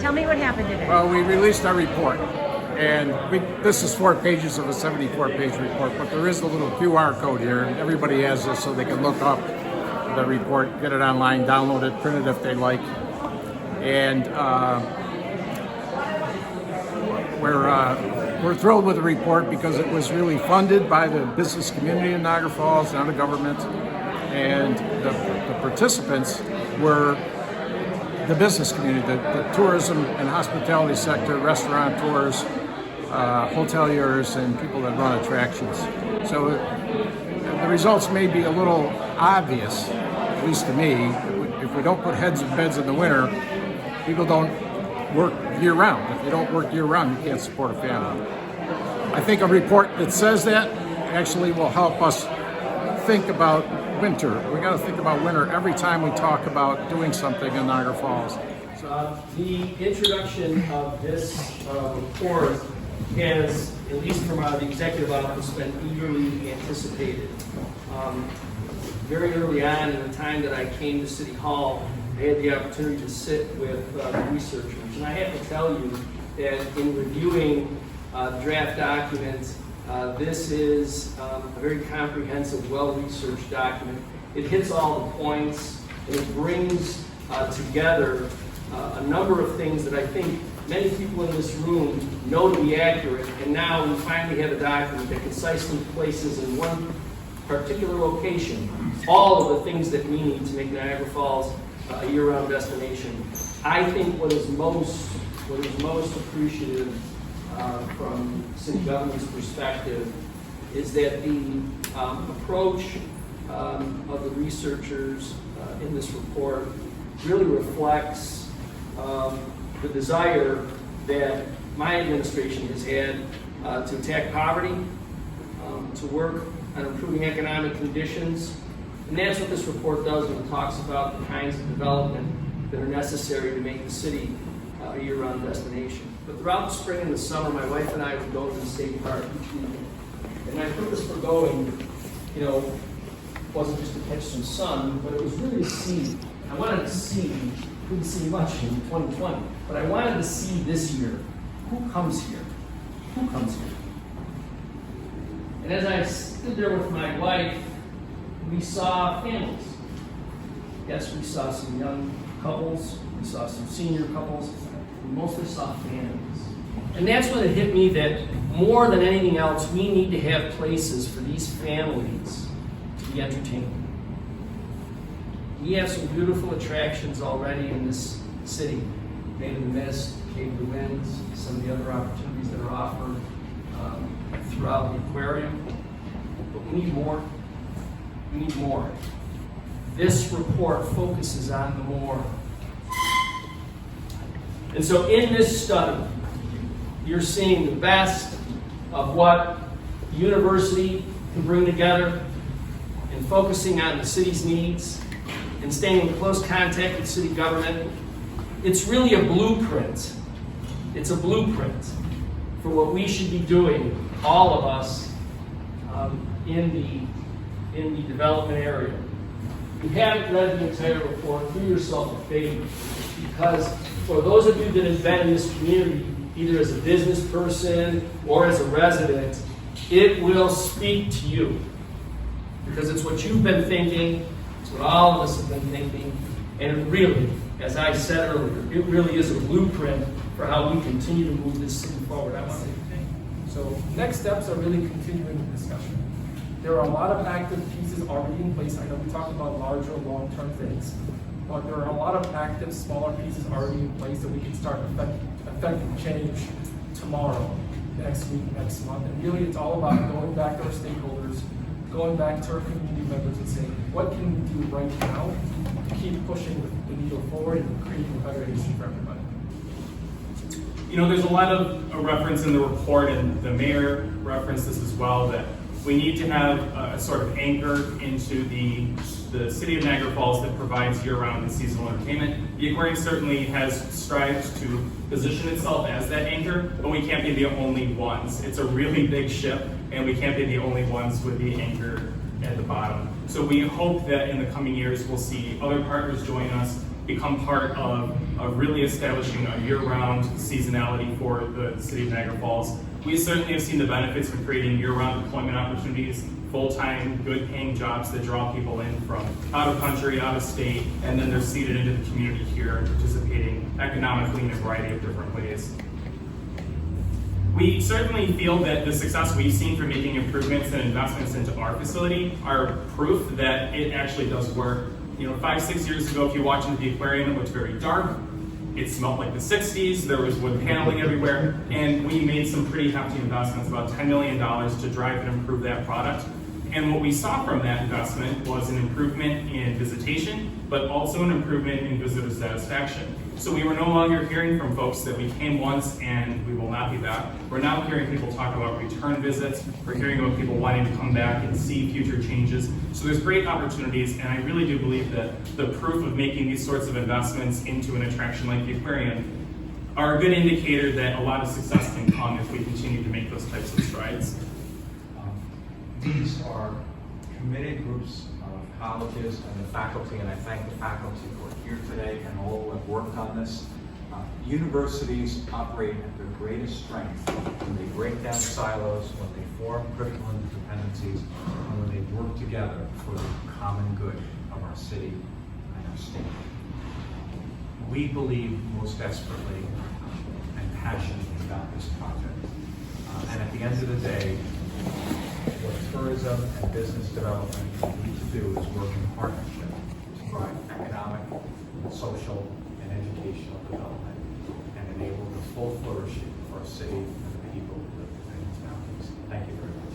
Tell me what happened today. Well, we released our report, and this is 4 pages of a 74-page report, but there is a little QR code here, and everybody has this so they can look up the report, get it online, download it, print it if they like. And we're thrilled with the report because it was really funded by the business community in Niagara Falls, not the government, and the participants were the business community, the tourism and hospitality sector, restaurateurs, hoteliers, and people that run attractions. So the results may be a little obvious, at least to me. If we don't put heads in beds in the winter, people don't work year-round. If you don't work year-round, you can't support a family. I think a report that says that actually will help us think about winter. We got to think about winter every time we talk about doing something in Niagara Falls. The introduction of this report has, at least from the executive office, been eagerly anticipated. Very early on in the time that I came to City Hall, I had the opportunity to sit with researchers. And I have to tell you that in reviewing draft documents, this is a very comprehensive, well-researched document. It hits all the points, and it brings together a number of things that I think many people in this room know to be accurate, and now we finally have a document that concisely places in one particular location all of the things that we need to make Niagara Falls a year-round destination. I think what is most appreciative from city government's perspective is that the approach of the researchers in this report really reflects the desire that my administration has had to attack poverty, to work on improving economic conditions. And that's what this report does when it talks about the kinds of development that are necessary to make the city a year-round destination. But throughout the spring and the summer, my wife and I would go to the state park each weekend. And my purpose for going, wasn't just to catch some sun, but it was really to see. I wanted to see, couldn't see much in 2020, but I wanted to see this year, who comes here? Who comes here? And as I stood there with my wife, we saw families. Yes, we saw some young couples, we saw some senior couples, we mostly saw families. And that's when it hit me that more than anything else, we need to have places for these families to be entertained. We have some beautiful attractions already in this city. Made in the Mist, Cave of the Winds, some of the other opportunities that are offered throughout the Aquarium. But we need more. We need more. This report focuses on the more. And so in this study, you're seeing the best of what the university can bring together and focusing on the city's needs and staying in close contact with city government. It's really a blueprint. It's a blueprint for what we should be doing, all of us, in the development area. If you haven't read the entire report, do yourself a favor, because for those of you that have been in this community, either as a business person or as a resident, it will speak to you. Because it's what you've been thinking, it's what all of us have been thinking, and it really, as I said earlier, it really is a blueprint for how we continue to move this city forward. I want to say thank you. So next steps are really continuing the discussion. There are a lot of active pieces already in place. I know we talked about larger long-term things, but there are a lot of active, smaller pieces already in place that we can start affecting change tomorrow, next week, next month. And really it's all about going back to our stakeholders, going back to our community members and saying, what can we do right now to keep pushing the needle forward and creating a better industry for everybody? There's a lot of reference in the report, and the mayor referenced this as well, that we need to have a sort of anchor into the city of Niagara Falls that provides year-round and seasonal entertainment. The Aquarium certainly has strived to position itself as that anchor, but we can't be the only ones. It's a really big ship, and we can't be the only ones with the anchor at the bottom. So we hope that in the coming years, we'll see other partners join us, become part of really establishing a year-round seasonality for the city of Niagara Falls. We certainly have seen the benefits from creating year-round employment opportunities, full-time, good-paying jobs that draw people in from out of country, out of state, and then they're seeded into the community here and participating economically in a variety of different ways. We certainly feel that the success we've seen from making improvements and investments into our facility are proof that it actually does work. 5-6 years ago, if you walked into the aquarium, it looked very dark. It smelled like the 60s. There was wood paneling everywhere. And we made some pretty hefty investments, about $10 million, to drive and improve that product. And what we saw from that investment was an improvement in visitation, but also an improvement in visitor satisfaction. So we were no longer hearing from folks that we came once and we will not be back. We're now hearing people talk about return visits. We're hearing about people wanting to come back and see future changes. So there's great opportunities, and I really do believe that the proof of making these sorts of investments into an attraction like the aquarium are a good indicator that a lot of success can come if we continue to make those types of strides. These are committed groups of colleges and the faculty, and I thank the faculty who are here today and all who have worked on this. Universities operate at their greatest strength when they break down silos, when they form critical interdependencies, and when they work together for the common good of our city and our state. We believe most desperately and passionately about this project. And at the end of the day, what tourism and business development need to do is work in partnership to drive economic, social, and educational development and enable the full flourishing of our city and the people who live within its boundaries. Thank you very much.